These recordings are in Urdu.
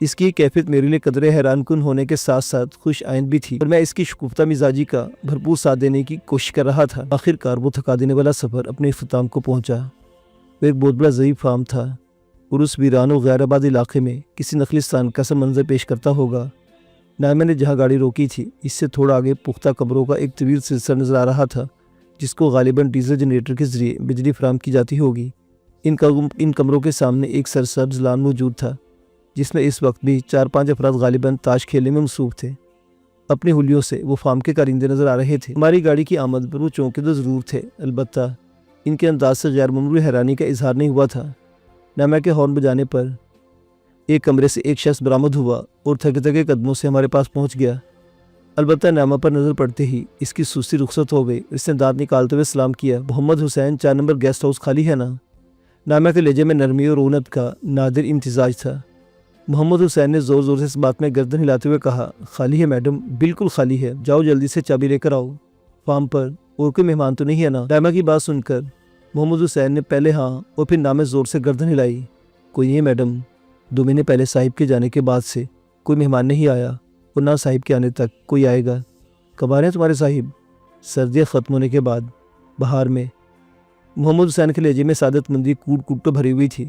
اس کی کیفیت میرے لیے قدرے حیران کن ہونے کے ساتھ ساتھ خوش آئند بھی تھی، اور میں اس کی شکفتہ مزاجی کا بھرپور ساتھ دینے کی کوشش کر رہا تھا۔ آخر کار وہ تھکا دینے والا سفر اپنے اختتام کو پہنچا۔ وہ ایک بہت بڑا ضعیف فارم تھا اور اس ویران و غیر آباد علاقے میں کسی نخلستان کا سا منظر پیش کرتا ہوگا۔ نائمہ نے جہاں گاڑی روکی تھی اس سے تھوڑا آگے پختہ قبروں کا ایک طویل سلسلہ نظر آ رہا تھا، جس کو غالباً ڈیزل جنریٹر کے ذریعے بجلی فراہم کی جاتی ہوگی۔ ان کمروں کے سامنے ایک سرسبز لان موجود تھا، جس میں اس وقت بھی 4-5 افراد غالباً تاش کھیلنے میں مصروف تھے۔ اپنے حلیوں سے وہ فارم کے کارندے نظر آ رہے تھے۔ ہماری گاڑی کی آمد پر وہ چونکے ضرور تھے، البتہ ان کے انداز سے غیر معمولی حیرانی کا اظہار نہیں ہوا تھا۔ نائمہ کے ہارن بجانے پر ایک کمرے سے ایک شخص برآمد ہوا اور تھکے تھکے قدموں سے ہمارے پاس پہنچ گیا۔ البتہ نائمہ پر نظر پڑتے ہی اس کی سستی رخصت ہو گئی۔ اس نے دانت نکالتے ہوئے سلام کیا۔ محمد حسین، 4 نمبر گیسٹ ہاؤس خالی ہے نا؟ نائمہ کے لہجے میں نرمی اور رونت کا نادر امتزاج تھا۔ محمد حسین نے زور زور سے اس بات میں گردن ہلاتے ہوئے کہا، خالی ہے میڈم، بالکل خالی ہے، جاؤ جلدی سے چابی لے کر آؤ۔ فارم پر اور کوئی مہمان تو نہیں ہے نا؟ نائمہ کی بات سن کر محمد حسین نے پہلے ہاں اور پھر نہ میں زور سے گردن ہلائی۔ کوئی نہیں میڈم، 2 مہینے پہلے صاحب کے جانے کے بعد سے کوئی مہمان نہیں آیا اور نہ صاحب کے آنے تک کوئی آئے گا۔ کب آ رہے ہیں تمہارے صاحب؟ سردیاں ختم ہونے کے بعد، بہار میں۔ محمد حسین کے لہجے میں سعادت مندی کوٹ کوٹ تو بھری ہوئی تھی۔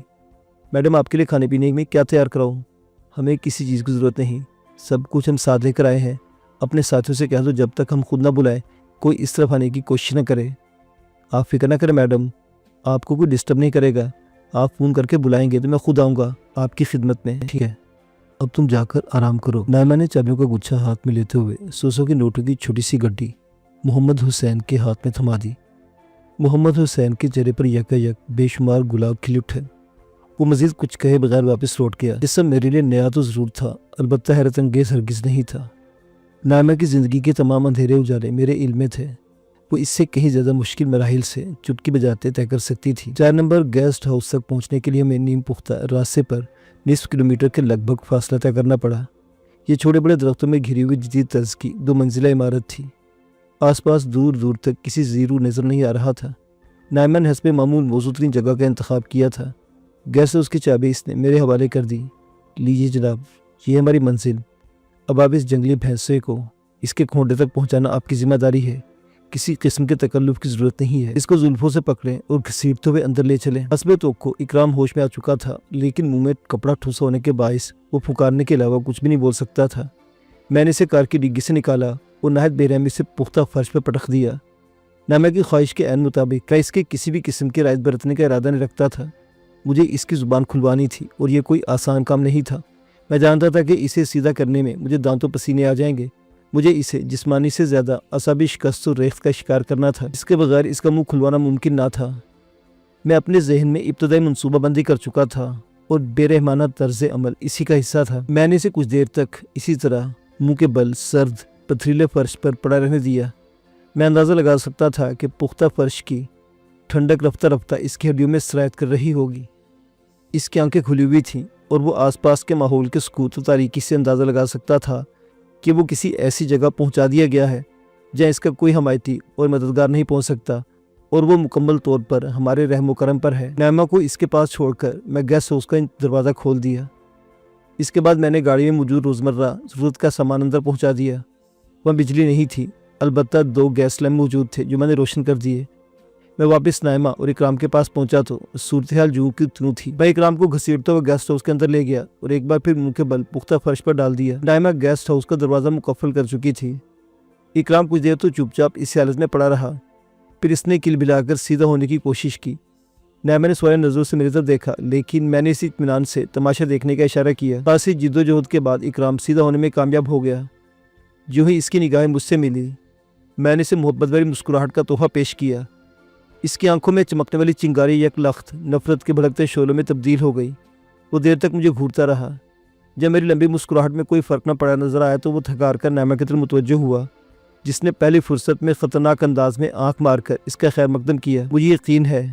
میڈم، آپ کے لیے کھانے پینے میں کیا تیار کراؤں؟ ہمیں کسی چیز کی ضرورت نہیں، سب کچھ ہم ساتھ لے کر آئے ہیں۔ اپنے ساتھیوں سے کہہ دو جب تک ہم خود نہ بلائیں کوئی اس طرف آنے کی کوشش نہ کرے۔ آپ فکر نہ کریں میڈم، آپ کو کوئی ڈسٹرب نہیں کرے گا۔ آپ فون کر کے بلائیں گے تو میں خود آؤں گا آپ کی خدمت میں، ٹھیک ہے؟ اب تم جا کر آرام کرو۔ نائمہ نے چابیوں کا گچھا ہاتھ میں لیتے ہوئے 100 کے نوٹوں کی چھوٹی سی گڈی محمد حسین کے ہاتھ میں تھما دی۔ محمد حسین کے چہرے پر یکا بے شمار گلاب کھل اٹھے۔ وہ مزید کچھ کہے بغیر واپس لوٹ گیا۔ یہ سب میرے لیے نیا تو ضرور تھا، البتہ حیرت انگیز ہرگز نہیں تھا۔ نائمہ کی زندگی کے تمام اندھیرے اجالے میرے علم میں تھے۔ وہ اس سے کہیں زیادہ مشکل مراحل سے چٹکی بجاتے طے کر سکتی تھی۔ 4 نمبر گیسٹ ہاؤس تک پہنچنے کے لیے ہمیں نیم پختہ راستے پر نصف کلومیٹر کے لگ بھگ فاصلہ طے کرنا پڑا۔ یہ چھوٹے بڑے درختوں میں گھری ہوئی جدید طرز کی 2 منزلہ عمارت تھی۔ آس پاس دور دور تک کسی زیرو نظر نہیں آ رہا تھا۔ نائمہ نے حسب معمول موزوں ترین جگہ کا انتخاب کیا تھا۔ گیسٹ ہاؤس کی چابی اس نے میرے حوالے کر دی۔ لیجیے جناب، یہ ہماری منزل۔ اب آپ اس جنگلی بھینسے کو اس کے کھونڈے تک پہنچانا آپ کی ذمہ داری ہے۔ کسی قسم کے تکلف کی ضرورت نہیں ہے۔ اس کو زلفوں سے پکڑیں اور گھسیٹتے ہوئے اندر لے چلیں۔ حسب توقع اکرام ہوش میں آ چکا تھا، لیکن منہ میں کپڑا ٹھوسا ہونے کے باعث وہ پھکارنے کے علاوہ کچھ بھی نہیں بول سکتا تھا۔ میں نے اسے کار کی ڈگی سے نکالا اور نہایت بے رحمی سے پختہ فرش پر پٹخ دیا۔ نائمہ کی خواہش کے عین مطابق میں اس کے کسی بھی قسم کی رعایت برتنے کا ارادہ نہیں رکھتا تھا۔ مجھے اس کی زبان کھلوانی تھی اور یہ کوئی آسان کام نہیں تھا۔ میں جانتا تھا کہ اسے سیدھا کرنے میں مجھے دانتوں پسینے آ جائیں گے۔ مجھے اسے جسمانی سے زیادہ اعصابی شکست و ریخت کا شکار کرنا تھا، جس کے بغیر اس کا منہ کھلوانا ممکن نہ تھا۔ میں اپنے ذہن میں ابتدائی منصوبہ بندی کر چکا تھا اور بے رحمانہ طرز عمل اسی کا حصہ تھا۔ میں نے اسے کچھ دیر تک اسی طرح منہ کے بل سرد پتھریلے فرش پر پڑا رہنے دیا۔ میں اندازہ لگا سکتا تھا کہ پختہ فرش کی ٹھنڈک رفتہ رفتہ اس کی ہڈیوں میں سرایت کر رہی ہوگی۔ اس کی آنکھیں کھلی ہوئی تھیں اور وہ آس پاس کے ماحول کے سکوت و تاریکی سے اندازہ لگا سکتا تھا کہ وہ کسی ایسی جگہ پہنچا دیا گیا ہے جہاں اس کا کوئی حمایتی اور مددگار نہیں پہنچ سکتا، اور وہ مکمل طور پر ہمارے رحم و کرم پر ہے۔ نائمہ کو اس کے پاس چھوڑ کر میں گیسٹ ہاؤس کا دروازہ کھول دیا۔ اس کے بعد میں نے گاڑی میں موجود روزمرہ ضرورت کا سامان اندر پہنچا دیا۔ وہاں بجلی نہیں تھی، البتہ 2 گیس لیمپ موجود تھے جو میں نے روشن کر دیے۔ میں واپس نائمہ اور اکرام کے پاس پہنچا تو صورتحال جوں کی تیوں تھی۔ میں اکرام کو گھسیٹتے ہوئے گیسٹ ہاؤس کے اندر لے گیا اور ایک بار پھر منہ کے بل پختہ فرش پر ڈال دیا۔ نائمہ گیسٹ ہاؤس کا دروازہ مقفل کر چکی تھی۔ اکرام کچھ دیر تو چپ چاپ اس حالت میں پڑا رہا، پھر اس نے کل بلا کر سیدھا ہونے کی کوشش کی۔ نائمہ نے سوال نظروں سے میری طرف دیکھا، لیکن میں نے اسی اطمینان سے تماشا دیکھنے کا اشارہ کیا۔ خاصی جد و جہد کے بعد اکرام سیدھا ہونے میں کامیاب ہو گیا۔ جو ہی اس کی نگاہیں مجھ سے ملی، میں نے اسے محبت بھری مسکراہٹ کا تحفہ پیش کیا۔ اس کی آنکھوں میں چمکنے والی چنگاری یک لخت نفرت کے بھڑکتے شعلوں میں تبدیل ہو گئی۔ وہ دیر تک مجھے گھورتا رہا۔ جب میری لمبی مسکراہٹ میں کوئی فرق نہ پڑا نظر آیا تو وہ تھکار کر نائمہ کی طرف متوجہ ہوا، جس نے پہلی فرصت میں خطرناک انداز میں آنکھ مار کر اس کا خیر مقدم کیا۔ مجھے یقین ہے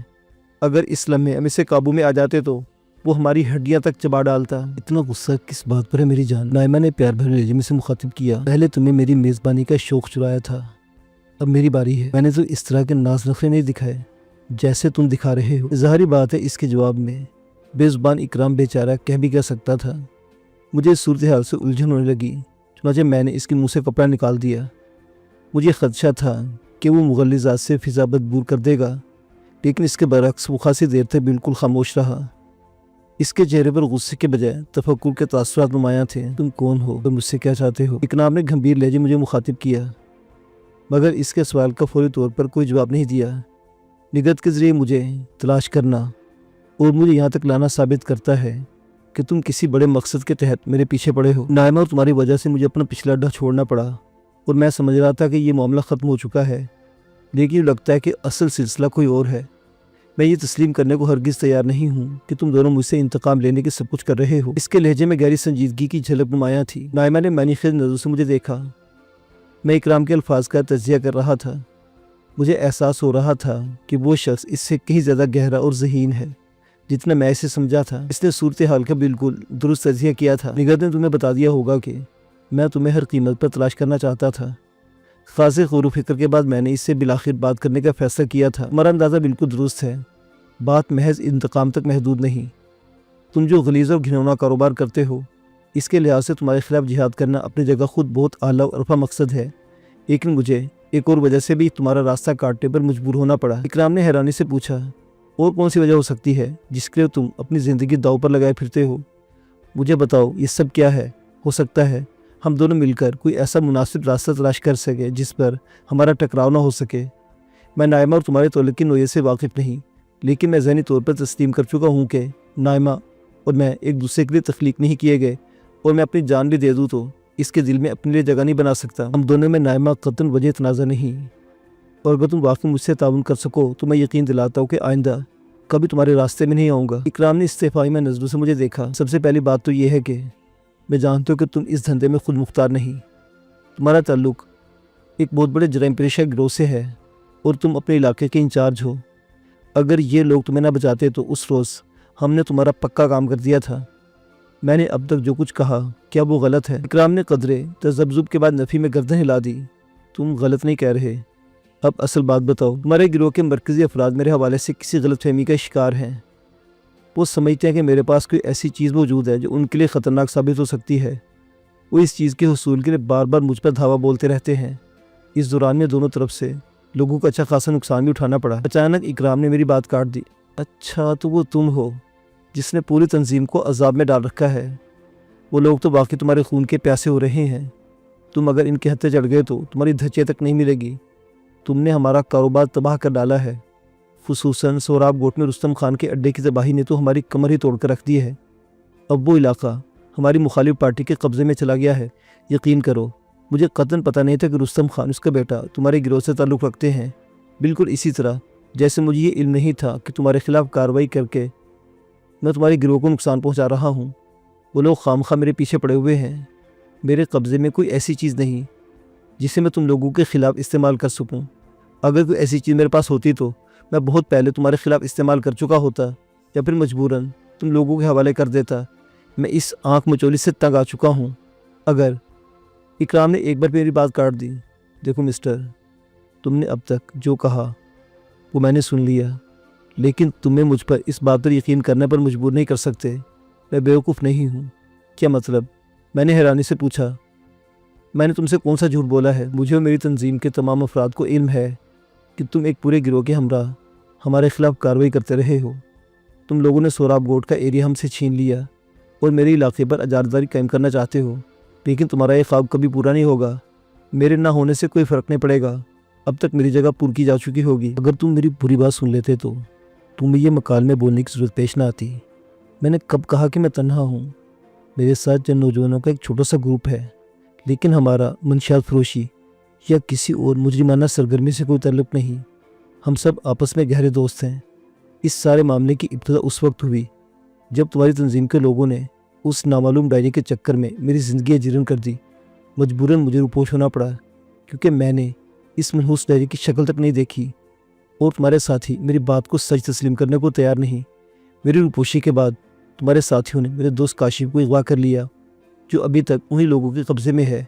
اگر اس لمحے ہم اسے قابو میں آ جاتے تو وہ ہماری ہڈیاں تک چبا ڈالتا۔ اتنا غصہ کس بات پر ہے میری جان؟ نائمہ نے پیار بھرے لہجے میں سے مخاطب کیا۔ پہلے تمہیں میری میزبانی کا شوق چرایا تھا، اب میری باری ہے۔ میں نے تو اس طرح کے ناز نخرے نہیں دکھائے جیسے تم دکھا رہے ہو۔ ظاہری بات ہے اس کے جواب میں بے زبان اکرام بیچارہ کہہ بھی کہہ سکتا تھا، مجھے اس صورتحال سے الجھن ہونے لگی، چنانچہ میں نے اس کے منہ سے کپڑا نکال دیا۔ مجھے خدشہ تھا کہ وہ مغلظات سے فضا بدبور کر دے گا، لیکن اس کے برعکس وہ خاصی دیر تک بالکل خاموش رہا۔ اس کے چہرے پر غصے کے بجائے تفکر کے تاثرات نمایاں تھے۔ تم کون ہو اور مجھ سے کیا چاہتے ہو؟ اقنام نے گھمبیر لہجے مجھے مخاطب کیا، مگر اس کے سوال کا فوری طور پر کوئی جواب نہیں دیا۔ نگہت کے ذریعے مجھے تلاش کرنا اور مجھے یہاں تک لانا ثابت کرتا ہے کہ تم کسی بڑے مقصد کے تحت میرے پیچھے پڑے ہو۔ نائمہ اور تمہاری وجہ سے مجھے اپنا پچھلا اڈا چھوڑنا پڑا اور میں سمجھ رہا تھا کہ یہ معاملہ ختم ہو چکا ہے، لیکن یہ لگتا ہے کہ اصل سلسلہ کوئی اور ہے۔ میں یہ تسلیم کرنے کو ہرگز تیار نہیں ہوں کہ تم دونوں مجھ سے انتقام لینے کی سب کچھ کر رہے ہو۔ اس کے لہجے میں گہری سنجیدگی کی جھلک نمایاں تھی۔ نائمہ نے معنی خیز نظروں سے مجھے دیکھا۔ میں اکرام کے الفاظ کا تجزیہ کر رہا تھا۔ مجھے احساس ہو رہا تھا کہ وہ شخص اس سے کہیں زیادہ گہرا اور ذہین ہے جتنا میں اسے سمجھا تھا۔ اس نے صورتحال کا بالکل درست تجزیہ کیا تھا۔ نگہت نے تمہیں بتا دیا ہوگا کہ میں تمہیں ہر قیمت پر تلاش کرنا چاہتا تھا۔ خاص غور و فکر کے بعد میں نے اس سے بالآخر بات کرنے کا فیصلہ کیا تھا۔ تمہارا اندازہ بالکل درست ہے، بات محض انتقام تک محدود نہیں۔ تم جو غلیظ اور گھنونا کاروبار کرتے ہو، اس کے لحاظ سے تمہارے خلاف جہاد کرنا اپنی جگہ خود بہت اعلیٰ اور عرفہ مقصد ہے، لیکن مجھے ایک اور وجہ سے بھی تمہارا راستہ کاٹنے پر مجبور ہونا پڑا۔ اکرام نے حیرانی سے پوچھا، اور کون سی وجہ ہو سکتی ہے جس کے لیے تم اپنی زندگی داؤ پر لگائے پھرتے ہو؟ مجھے بتاؤ یہ سب کیا ہے؟ ہو سکتا ہے ہم دونوں مل کر کوئی ایسا مناسب راستہ تلاش کر سکے جس پر ہمارا ٹکراؤ نہ ہو سکے۔ میں نائمہ اور تمہارے تعلق کی نوعیت سے واقف نہیں، لیکن میں ذہنی طور پر تسلیم کر چکا ہوں کہ نائمہ اور میں ایک دوسرے کے لیے تخلیق نہیں کیے گئے، اور میں اپنی جان بھی دے دوں تو اس کے دل میں اپنے لیے جگہ نہیں بنا سکتا۔ ہم دونوں میں نائمہ قطعاً وجہ تنازع نہیں، اور اگر تم واقعی مجھ سے تعاون کر سکو تو میں یقین دلاتا ہوں کہ آئندہ کبھی تمہارے راستے میں نہیں آؤں گا۔ اکرام نے استفہامی میں نظروں سے مجھے دیکھا۔ سب سے پہلی بات تو یہ ہے کہ میں جانتا ہوں کہ تم اس دھندے میں خود مختار نہیں۔ تمہارا تعلق ایک بہت بڑے جرائم پیشہ گروہ سے ہے اور تم اپنے علاقے کے انچارج ہو۔ اگر یہ لوگ تمہیں نہ بچاتے تو اس روز ہم نے تمہارا پکا کام کر دیا تھا۔ میں نے اب تک جو کچھ کہا کیا وہ غلط ہے؟ اکرام نے قدرے تذبذب کے بعد نفی میں گردن ہلا دی۔ تم غلط نہیں کہہ رہے۔ اب اصل بات بتاؤ۔ تمہارے گروہ کے مرکزی افراد میرے حوالے سے کسی غلط فہمی کا شکار ہیں۔ وہ سمجھتے ہیں کہ میرے پاس کوئی ایسی چیز موجود ہے جو ان کے لیے خطرناک ثابت ہو سکتی ہے۔ وہ اس چیز کے حصول کے لیے بار بار مجھ پر دھاوا بولتے رہتے ہیں۔ اس دوران میں دونوں طرف سے لوگوں کو اچھا خاصا نقصان بھی اٹھانا پڑا۔ اچانک اکرام نے میری بات کاٹ دی۔ اچھا تو وہ تم ہو جس نے پوری تنظیم کو عذاب میں ڈال رکھا ہے۔ وہ لوگ تو واقعی تمہارے خون کے پیاسے ہو رہے ہیں۔ تم اگر ان کے ہتھے چڑھ گئے تو تمہاری دھچے تک نہیں ملے گی۔ تم نے ہمارا کاروبار تباہ کر ڈالا ہے، خصوصاً سوراب گوٹ میں رستم خان کے اڈے کی تباہی نے تو ہماری کمر ہی توڑ کر رکھ دی ہے۔ اب وہ علاقہ ہماری مخالف پارٹی کے قبضے میں چلا گیا ہے۔ یقین کرو مجھے قطعاً پتہ نہیں تھا کہ رستم خان اس کا بیٹا تمہارے گروہ سے تعلق رکھتے ہیں، بالکل اسی طرح جیسے مجھے یہ علم نہیں تھا کہ تمہارے خلاف کارروائی کر کے میں تمہارے گروہ کو نقصان پہنچا رہا ہوں۔ وہ لوگ خامخواہ میرے پیچھے پڑے ہوئے ہیں۔ میرے قبضے میں کوئی ایسی چیز نہیں جسے میں تم لوگوں کے خلاف استعمال کر سکوں۔ اگر کوئی ایسی چیز میرے پاس ہوتی تو میں بہت پہلے تمہارے خلاف استعمال کر چکا ہوتا، یا پھر مجبوراً تم لوگوں کے حوالے کر دیتا۔ میں اس آنکھ مچولی سے تنگ آ چکا ہوں۔ اگر اکرام نے ایک بار میری بات کاٹ دی۔ دیکھو مسٹر، تم نے اب تک جو کہا وہ میں نے سن لیا، لیکن تمہیں مجھ پر اس بات پر یقین کرنے پر مجبور نہیں کر سکتے۔ میں بیوقوف نہیں ہوں۔ کیا مطلب؟ میں نے حیرانی سے پوچھا۔ میں نے تم سے کون سا جھوٹ بولا ہے؟ مجھے اور میری تنظیم کے تمام افراد کو علم ہے کہ تم ایک پورے گروہ کے ہمراہ ہمارے خلاف کارروائی کرتے رہے ہو۔ تم لوگوں نے سوراب گوٹ کا ایریا ہم سے چھین لیا اور میرے علاقے پر اجارتداری قائم کرنا چاہتے ہو، لیکن تمہارا یہ خواب کبھی پورا نہیں ہوگا۔ میرے نہ ہونے سے کوئی فرق نہیں پڑے گا۔ اب تک میری جگہ پور کی جا چکی ہوگی۔ اگر تم میری پوری بات سن لیتے تو تمہیں یہ مکالمے بولنے کی ضرورت پیش نہ آتی۔ میں نے کب کہا کہ میں تنہا ہوں؟ میرے ساتھ چند نوجوانوں کا ایک چھوٹا سا گروپ ہے، لیکن ہمارا منشیات فروشی یا کسی اور مجرمانہ سرگرمی سے کوئی تعلق نہیں۔ ہم سب آپس میں گہرے دوست ہیں۔ اس سارے معاملے کی ابتدا اس وقت ہوئی جب تمہاری تنظیم کے لوگوں نے اس نامعلوم ڈائری کے چکر میں میری زندگی اجیرن کر دی۔ مجبوراً مجھے روپوش ہونا پڑا کیونکہ میں نے اس منحوس ڈائری کی شکل تک نہیں دیکھی، اور تمہارے ساتھی میری بات کو سچ تسلیم کرنے کو تیار نہیں۔ میری روپوشی کے بعد تمہارے ساتھیوں نے میرے دوست کاشف کو اغوا کر لیا، جو ابھی تک انہی لوگوں کے قبضے میں ہے۔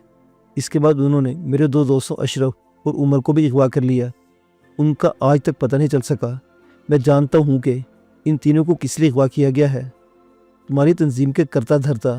اس کے بعد انہوں نے میرے دو دوستوں اشرف اور عمر کو بھی اغوا کر لیا۔ ان کا آج تک پتہ نہیں چل سکا۔ میں جانتا ہوں کہ ان تینوں کو کس لیے اغوا کیا گیا ہے۔ تمہاری تنظیم کے کرتا دھرتا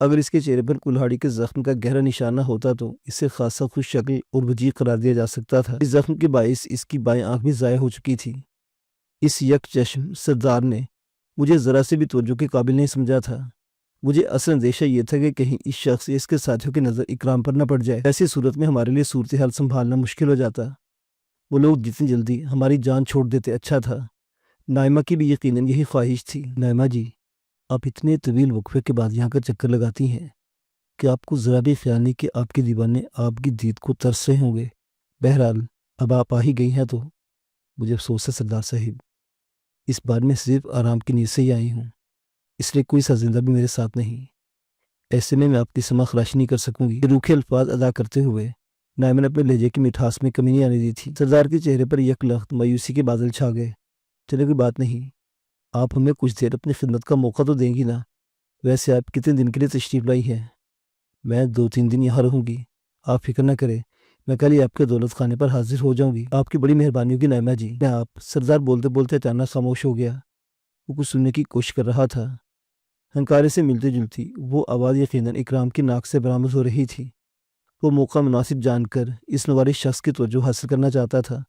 اگر اس کے چہرے پر کلہاڑی کے زخم کا گہرا نشان نہ ہوتا تو اسے خاصا خوش شکل اور وجیح قرار دیا جا سکتا تھا۔ اس زخم کے باعث اس کی بائیں آنکھ بھی ضائع ہو چکی تھی۔ اس یک چشم سردار نے مجھے ذرا سے بھی توجہ کے قابل نہیں سمجھا تھا۔ مجھے اصل اندیشہ یہ تھا کہ کہیں اس شخص یا اس کے ساتھیوں کی نظر اکرام پر نہ پڑ جائے۔ ایسی صورت میں ہمارے لیے صورتحال سنبھالنا مشکل ہو جاتا۔ وہ لوگ جتنی جلدی ہماری جان چھوڑ دیتے اچھا تھا۔ نائمہ کی بھی یقیناً یہی خواہش تھی۔ نائمہ جی، آپ اتنے طویل وقفے کے بعد یہاں کا چکر لگاتی ہیں کہ آپ کو ذرا بھی خیال نہیں کہ آپ کے دیوانے آپ کی دید کو ترس رہے ہوں گے۔ بہرحال اب آپ آ ہی گئی ہیں تو مجھے افسوس ہے سردار صاحب، اس بار میں صرف آرام کی نیت سے ہی آئی ہوں، اس لیے کوئی سازندہ بھی میرے ساتھ نہیں۔ ایسے میں آپ کی سما خراشی نہیں کر سکوں گی۔ روکھے الفاظ ادا کرتے ہوئے نائمہ نے اپنے لہجے کی مٹھاس میں کمی نہیں آنے دی تھی۔ سردار کے چہرے پر یک لخت مایوسی کے بادل چھا گئے۔ چلے کوئی بات نہیں، آپ ہمیں کچھ دیر اپنی خدمت کا موقع تو دیں گی نا؟ ویسے آپ کتنے دن کے لیے تشریف لائی ہیں؟ میں 2-3 دن یہاں رہوں گی، آپ فکر نہ کریں، میں کل ہی آپ کے دولت خانے پر حاضر ہو جاؤں گی۔ آپ کی بڑی مہربانی ہوگی نائمہ جی۔ میں آپ سردار بولتے بولتے اچانک خاموش ہو گیا۔ وہ کچھ سننے کی کوشش کر رہا تھا۔ ہنکارے سے ملتی جلتی وہ آواز یقیناً اکرام کی ناک سے برآمد ہو رہی تھی۔ وہ موقع مناسب جان کر اس نوارش شخص کی توجہ حاصل کرنا چاہتا تھا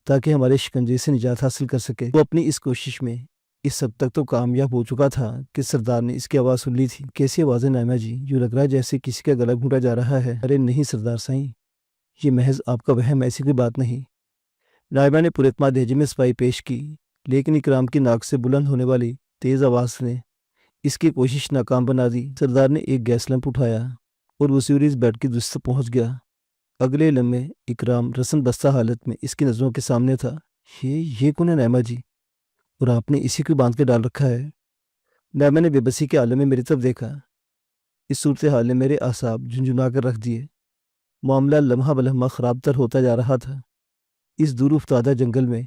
تاکہ ہمارے شکنجے سے نجات حاصل کر سکے۔ وہ اپنی اس کوشش میں اس حد تک تو کامیاب ہو چکا تھا کہ سردار نے اس کی آواز سن لی تھی۔ کیسی آواز ہے نائمہ جی؟ یوں لگ رہا ہے جیسے کسی کا گلا گھونٹا جا رہا ہے۔ ارے نہیں سردار سائیں، یہ محض آپ کا وہم، ایسی کوئی بات نہیں۔ نائمہ نے پر اعتماد لہجے میں صفائی پیش کی، لیکن اکرام کی ناک سے بلند ہونے والی تیز آواز نے اس کی کوشش ناکام بنا دی۔ سردار نے ایک گیس لیمپ اٹھایا اور وسیع اس بیڈ کی دست پہنچ گیا۔ اگلے لمحے اکرام رسم بستہ حالت میں اس کی نظروں کے سامنے تھا۔ یہ کون ہے نائمہ جی؟ اور آپ نے اسی کو باندھ کے ڈال رکھا ہے؟ نائمہ نے بے بسی کے عالم میں میری طرف دیکھا۔ اس صورتحال نے میرے اعصاب جھنجھنا کر رکھ دیے۔ معاملہ لمحہ بلمحہ خراب تر ہوتا جا رہا تھا۔ اس دور افتادہ جنگل میں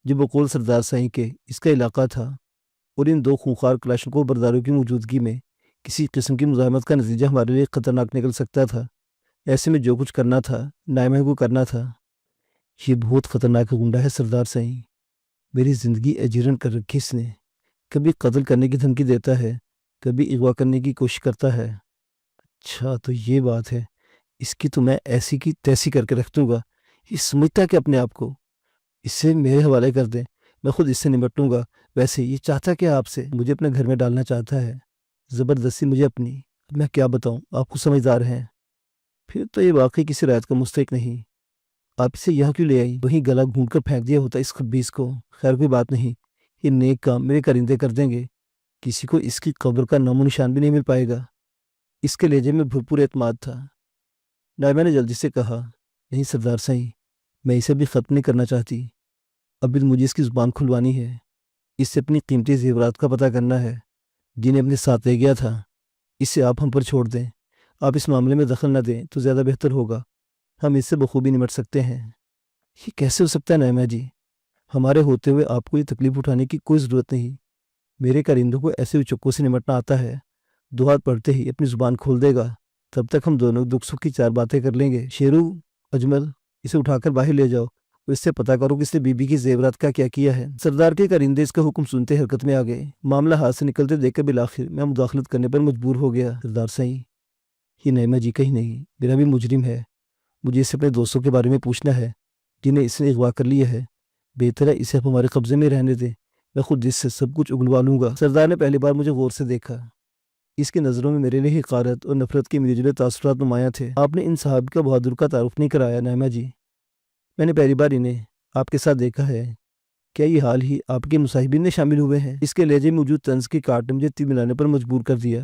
جو بقول سردار سائیں کے اس کا علاقہ تھا اور ان 2 خونخوار کلاشنکوف برداروں کی موجودگی میں کسی قسم کی مزاحمت کا نتیجہ ہمارے لیے خطرناک نکل سکتا تھا۔ ایسے میں جو کچھ کرنا تھا نائمہ کو کرنا تھا۔ یہ بہت خطرناک گنڈا ہے سردار سائیں، میری زندگی اجیرن کر رکھی اس نے۔ کبھی قتل کرنے کی دھمکی دیتا ہے، کبھی اغوا کرنے کی کوشش کرتا ہے۔ اچھا تو یہ بات ہے، اس کی تو میں ایسی کی تیسی کر کے رکھ دوں گا۔ یہ سمجھتا کہ اپنے آپ کو، اسے میرے حوالے کر دیں، میں خود اس سے نمٹ لوں گا۔ ویسے یہ چاہتا کیا آپ سے؟ مجھے اپنے گھر میں ڈالنا چاہتا ہے، زبردستی مجھے اپنی۔ میں کیا بتاؤں، آپ کو سمجھدار ہیں۔ پھر تو یہ واقعی کسی رعایت کا مستحق نہیں۔ آپ اسے یہاں کیوں لے آئی؟ وہیں گلا گھونٹ کر پھینک دیا ہوتا اس خبیث کو۔ خیر کوئی بات نہیں، یہ نیک کام میرے کرندے کر دیں گے، کسی کو اس کی قبر کا نام و نشان بھی نہیں مل پائے گا۔ اس کے لہجے میں بھرپور اعتماد تھا۔ نائمہ نے جلدی سے کہا، نہیں سردار سائیں، میں اسے بھی ختم نہیں کرنا چاہتی۔ ابھی مجھے اس کی زبان کھلوانی ہے، اس سے اپنی قیمتی زیورات کا پتہ کرنا ہے جنہیں اپنے ساتھ لے گیا تھا۔ اسے آپ ہم پر چھوڑ دیں، آپ اس معاملے میں دخل نہ دیں تو زیادہ بہتر ہوگا، ہم اس سے بخوبی نمٹ سکتے ہیں۔ یہ کیسے ہو سکتا ہے نائمہ جی؟ ہمارے ہوتے ہوئے آپ کو یہ تکلیف اٹھانے کی کوئی ضرورت نہیں۔ میرے کرندوں کو ایسے چکوں سے نمٹنا آتا ہے، 2 ہاتھ پڑھتے ہی اپنی زبان کھول دے گا، تب تک ہم دونوں دکھ سکھ کی 4 باتیں کر لیں گے۔ شیرو، اجمل، اسے اٹھا کر باہر لے جاؤ اور اس سے پتہ کرو کہ اس نے بی بی کی زیورات کا کیا کیا ہے۔ سردار کے کرندے اس کا حکم سنتے حرکت میں آ گئے۔ معاملہ ہاتھ سے نکلتے دیکھ کر بالآخر میں مداخلت کرنے پر مجبور ہو گیا۔ سردار سائیں، یہ نائمہ جی کا ہی نہیں، میرا بھی مجرم ہے۔ مجھے اسے اپنے دوستوں کے بارے میں پوچھنا ہے جنہیں اس نے اغوا کر لیا ہے۔ بہتر ہے اسے اب ہمارے قبضے میں رہنے دیں، میں خود اس سے سب کچھ اگلوا لوں گا۔ سردار نے پہلی بار مجھے غور سے دیکھا۔ اس کی نظروں میں میرے لیے حقارت اور نفرت کے ملی جلے تاثرات نمایاں تھے۔ آپ نے ان صحابی کا بہادر کا تعارف نہیں کرایا نائمہ جی۔ میں نے پہلی بار انہیں آپ کے ساتھ دیکھا ہے۔ کیا یہ حال ہی آپ کے مصاحبین میں شامل ہوئے ہیں؟ اس کے لہجے میں موجود طنز کی کاٹ نے مجھے تیر ملانے پر مجبور کر دیا۔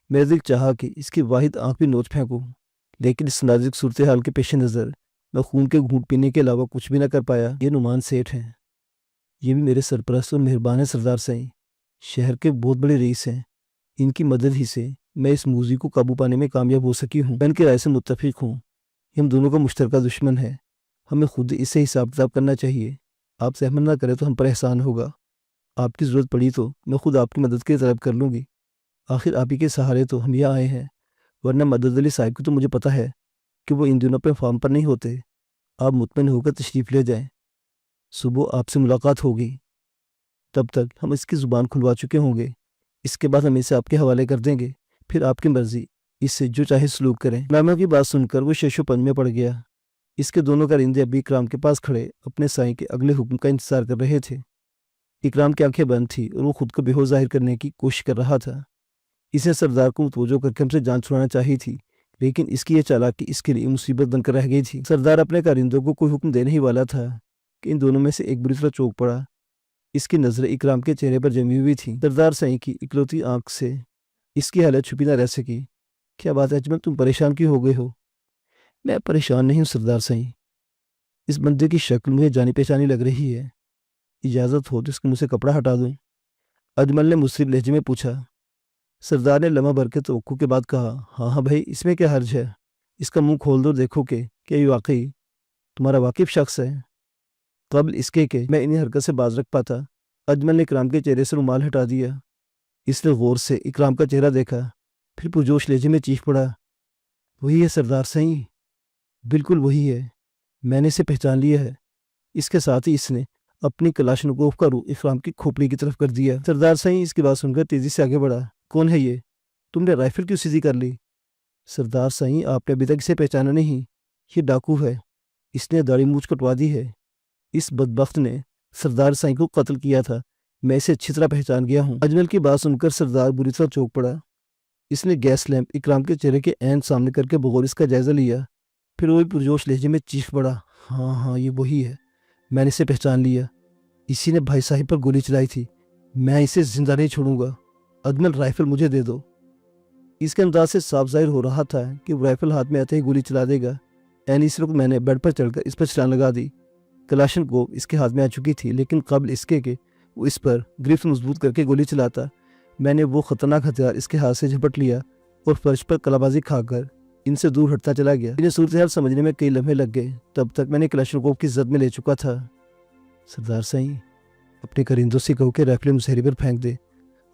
میرا دل چاہا کہ اس کی واحد آنکھ بھی نوچ پھینکوں، لیکن اس نازک صورتحال کے پیش نظر میں خون کے گھونٹ پینے کے علاوہ کچھ بھی نہ کر پایا۔ یہ نعمان سیٹھ ہیں، یہ بھی میرے سرپرست اور مہربان ہیں سردار سائیں، شہر کے بہت بڑے رئیس ہیں۔ ان کی مدد ہی سے میں اس موذی کو قابو پانے میں کامیاب ہو سکی ہوں۔ میں ان کی رائے سے متفق ہوں، یہ ہم دونوں کا مشترکہ دشمن ہے، ہمیں خود اس سے حساب کتاب کرنا چاہیے۔ آپ سہمت نہ کریں تو ہم پر احسان ہوگا۔ آپ کی ضرورت پڑی تو میں خود آپ کی مدد کے طلب کر لوں گی، آخر آپ ہی کے سہارے تو ہم یہاں آئے ہیں، ورنہ مدد علی صاحب کی تو مجھے پتہ ہے کہ وہ ان دنوں پہ فارم پر نہیں ہوتے۔ آپ مطمئن ہو کر تشریف لے جائیں، صبح آپ سے ملاقات ہوگی، تب تک ہم اس کی زبان کھلوا چکے ہوں گے، اس کے بعد ہم اسے آپ کے حوالے کر دیں گے۔ پھر آپ کی مرضی، اس سے جو چاہے سلوک کریں۔ نائمہ کی بات سن کر وہ شش و پنج میں پڑ گیا۔ اس کے دونوں کارندے ابھی اکرام کے پاس کھڑے اپنے سائیں کے اگلے حکم کا انتظار کر رہے تھے۔ اکرام کی آنکھیں بند تھی اور وہ خود کو بے ہوش ظاہر کرنے کی کوشش کر رہا تھا۔ اسے سردار کو متوجہ کر کے ہم سے جان چھڑانا چاہی تھی، لیکن اس کی یہ چالاکی اس کے لیے مصیبت بن کر رہ گئی تھی۔ سردار اپنے کارندوں کو کوئی حکم دینے ہی والا تھا کہ ان دونوں میں سے ایک بری طرح چونک پڑا۔ اس کی نظریں اکرام کے چہرے پر جمی ہوئی تھیں۔ سردار سائیں کی اکلوتی آنکھ سے اس کی حالت چھپی نہ رہ سکی۔ کیا بات ہے اجمل، تم پریشان کیوں ہو گئے ہو؟ میں پریشان نہیں ہوں سردار سائیں، اس بندے کی شکل مجھے جانی پہچانی لگ رہی ہے، اجازت ہو تو اس کے منہ سے کپڑا ہٹا دوں؟ اجمل نے مصر لہجے میں پوچھا۔ سردار نے لمحہ بھر کے توقع کے بعد کہا، ہاں ہاں بھائی، اس میں کیا حرج ہے؟ اس کا منہ کھول دو، دیکھو کہ کیا یہ واقعی تمہارا واقف شخص ہے؟ قبل اس کے کہ میں انہیں حرکت سے باز رکھ پاتا، اجمل نے اکرام کے چہرے سے رومال ہٹا دیا۔ اس نے غور سے اکرام کا چہرہ دیکھا، پھر پرجوش لہجے میں چیخ پڑا، وہی ہے سردار سائیں، بالکل وہی ہے، میں نے اسے پہچان لیا ہے۔ اس کے ساتھ ہی اس نے اپنی کلاشنکوف کا رخ اکرام کی کھوپڑی کی طرف کر دیا۔ سردار سائیں اس کی بات سن کر تیزی سے آگے بڑھا، کون ہے یہ؟ تم نے رائفل کیوں سیدھی کر لی؟ سردار سائیں، آپ نے ابھی تک اسے پہچانا نہیں، یہ ڈاکو ہے، اس نے داڑھی مونچھ کٹوا دی ہے، اس بدبخت نے سردار سائیں کو قتل کیا تھا، میں اسے اچھی طرح پہچان گیا ہوں۔ اجمل کی بات سن کر سردار بری طرح چونک پڑا۔ اس نے گیس لیمپ اکرام کے چہرے کے عین سامنے کر کے بغور اس کا جائزہ لیا، پھر وہی پرجوش لہجے میں چیخ پڑا، ہاں ہاں یہ وہی ہے، میں نے اسے پہچان لیا، اسی نے بھائی صاحب پر گولی چلائی تھی، میں اسے زندہ نہیں چھوڑوں گا، اجمل رائفل مجھے دے دو۔ اس کے انداز سے صاف ظاہر ہو رہا تھا کہ وہ رائفل ہاتھ میں آتے ہی گولی چلا دے گا۔ اس وقت میں نے بیڈ پر چڑھ کر اس پر چھلانگ لگا دی۔ کلاشن کو اس کے ہاتھ میں آ چکی تھی، لیکن قبل اس کے کہ وہ اس پر گرفت مضبوط کر کے گولی چلاتا، میں نے وہ خطرناک ہتھیار اس کے ہاتھ سے جھپٹ لیا اور فرش پر کلابازی کھا کر ان سے دور ہٹتا چلا گیا۔ انہیں صورتحال سمجھنے میں کئی لمحے لگ گئے، تب تک میں نے کلاشنکوف کی زد میں لے چکا تھا۔ سردار سائیں، اپنے کرندوں سے کہو کہ رائفل مسہری پر پھینک دے،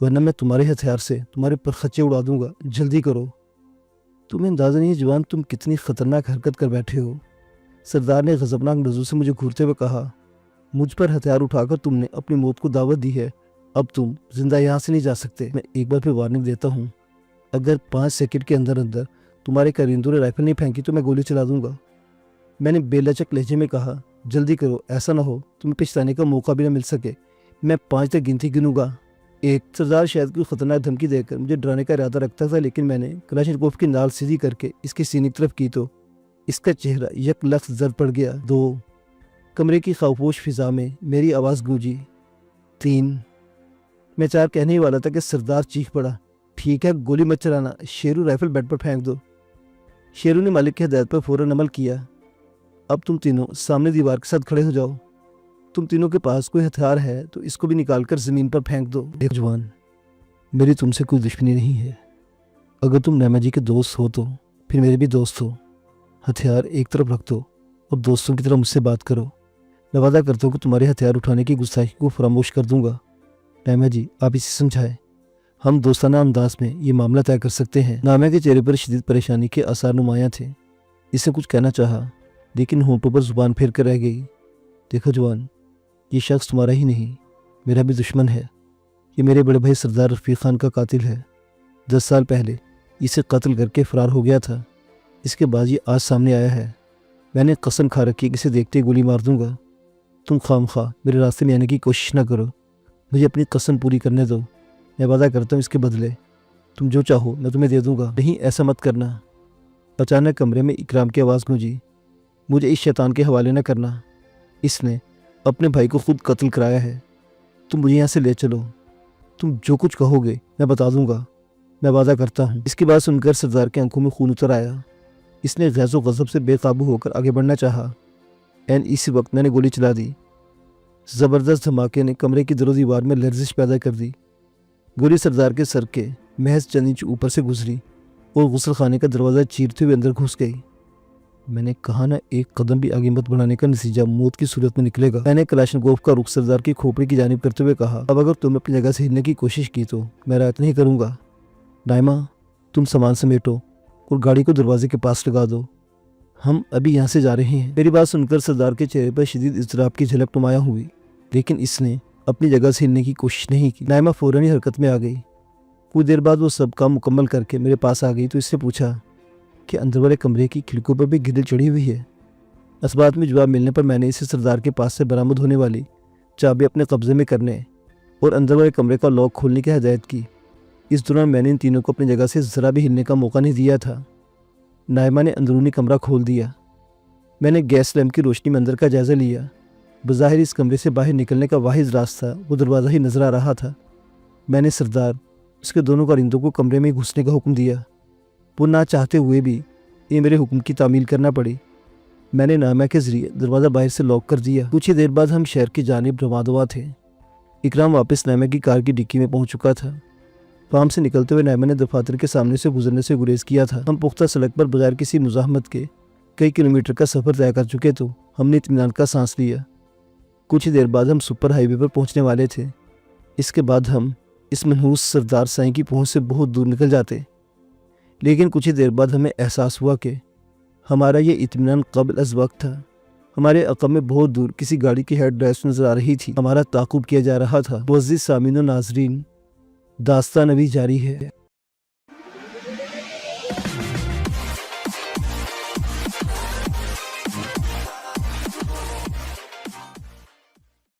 ورنہ میں تمہارے ہتھیار سے تمہارے پر خچے اڑا دوں گا، جلدی کرو۔ تمہیں اندازہ نہیں جوان، تم کتنی خطرناک حرکت کر بیٹھے ہو۔ سردار نے غضبناک نظروں سے مجھے گھورتے ہوئے کہا، مجھ پر ہتھیار اٹھا کر تم نے اپنی موت کو دعوت دی ہے، اب تم زندہ یہاں سے نہیں جا سکتے۔ میں ایک بار پھر وارننگ دیتا ہوں، اگر 5 سیکنڈ کے اندر اندر تمہارے کرندوں نے رائفل نہیں پھینکی تو میں گولی چلا دوں گا۔ میں نے بے لچک لہجے میں کہا، جلدی کرو، ایسا نہ ہو تمہیں پچھتانے کا موقع بھی نہ مل سکے، میں 5 تک گنتی گنوں گا۔ ایک سردار شاید کوئی خطرناک دھمکی دے کر مجھے ڈرانے کا ارادہ رکھتا تھا، لیکن میں نے کلاشنکوف کی نال سیدھی کر کے اس کی سینے کی طرف کی تو اس کا چہرہ یک لخت زرد پڑ گیا۔ 2 کمرے کی خاموش فضا میں میری آواز گونجی۔ 3 میں 4 کہنے ہی والا تھا کہ سردار چیخ پڑا، ٹھیک ہے گولی مت چلانا، شیرو رائفل بیڈ پر پھینک دو۔ شیرو نے مالک کی ہدایت پر فوراً عمل کیا۔ اب تم تینوں سامنے دیوار کے ساتھ کھڑے ہو جاؤ، تم تینوں کے پاس کوئی ہتھیار ہے تو اس کو بھی نکال کر زمین پر پھینک دو۔ دیکھ جوان، میری تم سے کوئی دشمنی نہیں ہے، اگر تم نعمہ جی کے دوست ہو تو پھر میرے بھی دوست ہو، ہتھیار ایک طرف رکھ دو اور دوستوں کی طرح مجھ سے بات کرو، میں وعدہ کرتا ہوں کہ تمہارے ہتھیار اٹھانے کی گستاخی کو فراموش کر دوں گا۔ نعمہ جی آپ اسے سمجھائیں، ہم دوستانہ انداز میں یہ معاملہ طے کر سکتے ہیں۔ نعمہ کے چہرے پر شدید پریشانی کے آثار نمایاں تھے، اس نے کچھ کہنا چاہا لیکن ہونٹوں پر زبان پھیر کر رہ گئی۔ دیکھو جوان، یہ شخص تمہارا ہی نہیں میرا بھی دشمن ہے، یہ میرے بڑے بھائی سردار رفیق خان کا قاتل ہے، 10 سال پہلے اسے قتل کر کے فرار ہو گیا تھا، اس کے بعد یہ آج سامنے آیا ہے، میں نے قسم کھا رکھی کہ اسے دیکھتے ہی گولی مار دوں گا۔ تم خام خواہ میرے راستے میں آنے کی کوشش نہ کرو، مجھے اپنی قسم پوری کرنے دو، میں وعدہ کرتا ہوں اس کے بدلے تم جو چاہو میں تمہیں دے دوں گا، نہیں ایسا مت کرنا۔ اچانک کمرے میں اکرام کی آواز گونجی، مجھے اس شیطان کے حوالے نہ کرنا، اس نے اپنے بھائی کو خود قتل کرایا ہے، تم مجھے یہاں سے لے چلو، تم جو کچھ کہو گے میں بتا دوں گا، میں وعدہ کرتا ہوں۔ اس کی بات سن کر سردار کی آنکھوں میں خون اتر آیا، اس نے غیظ و غضب سے بے قابو ہو کر آگے بڑھنا چاہا، اسی وقت میں نے گولی چلا دی۔ زبردست دھماکے نے کمرے کی در و دیوار میں لرزش پیدا کر دی، گولی سردار کے سر کے محض چند انچ اوپر سے گزری اور غسل خانے کا دروازہ چیرتے ہوئے اندر گھس گئی۔ میں نے کہا نا ایک قدم بھی آگے مت بڑھانے کا نتیجہ موت کی صورت میں نکلے گا۔ میں نے کلاشنکوف کا رخ سردار کی کھوپڑی کی جانب کرتے ہوئے کہا، اب اگر تم اپنی جگہ سے ہلنے کی کوشش کی تو میں رعایت نہیں کروں گا۔ نائمہ تم سامان سمیٹو اور گاڑی کو دروازے کے پاس لگا دو، ہم ابھی یہاں سے جا رہے ہیں۔ میری بات سن کر سردار کے چہرے پر شدید اضطراب کی جھلک نمایاں ہوئی، لیکن اس نے اپنی جگہ سے ہلنے کی کوشش نہیں کی۔ نائمہ فوراً ہی حرکت میں آ گئی، کچھ دیر بعد وہ سب کام مکمل کر کے میرے پاس آ گئی تو اس سے پوچھا کہ اندر والے کمرے کی کھڑکیوں پر بھی گرل چڑھی ہوئی ہے۔ اس بات میں جواب ملنے پر میں نے اسے سردار کے پاس سے برآمد ہونے والی چابی اپنے قبضے میں کرنے اور اندر والے کمرے کا لاک کھولنے کی ہدایت کی۔ اس دوران میں نے ان تینوں کو اپنی جگہ سے ذرا بھی ہلنے کا موقع نہیں دیا تھا۔ نائمہ نے اندرونی کمرہ کھول دیا۔ میں نے گیس لیمپ کی روشنی میں اندر کا جائزہ لیا۔ بظاہر اس کمرے سے باہر نکلنے کا واحد راستہ وہ دروازہ ہی نظر آ رہا تھا۔ میں نے سردار اس کے دونوں کارندوں کو کمرے میں گھسنے کا حکم دیا۔ وہ نہ چاہتے ہوئے بھی یہ میرے حکم کی تعمیل کرنا پڑی۔ میں نے نائمہ کے ذریعے دروازہ باہر سے لاک کر دیا۔ کچھ ہی دیر بعد ہم شہر کی جانب رواں تھے۔ اکرام واپس نائمہ کی کار کی ڈکی میں پہنچ چکا تھا۔ فارم سے نکلتے ہوئے نائمہ نے دفاتر کے سامنے سے گزرنے سے گریز کیا تھا۔ ہم پختہ سڑک پر بغیر کسی مزاحمت کے کئی کلومیٹر کا سفر طے کر چکے تو ہم نے اطمینان کا سانس لیا۔ کچھ ہی دیر بعد ہم سپر ہائی وے پر پہنچنے والے تھے۔ اس کے بعد ہم اس منحوس سردار سائیں کی پہنچ سے بہت دور نکل جاتے، لیکن کچھ ہی دیر بعد ہمیں احساس ہوا کہ ہمارا یہ اطمینان قبل از وقت تھا۔ ہمارے عقب میں بہت دور کسی گاڑی کی ہیڈ لائٹس نظر آ رہی تھی۔ ہمارا تعاقب کیا جا رہا تھا۔ معزز سامعین و ناظرین، داستان ابھی جاری ہے۔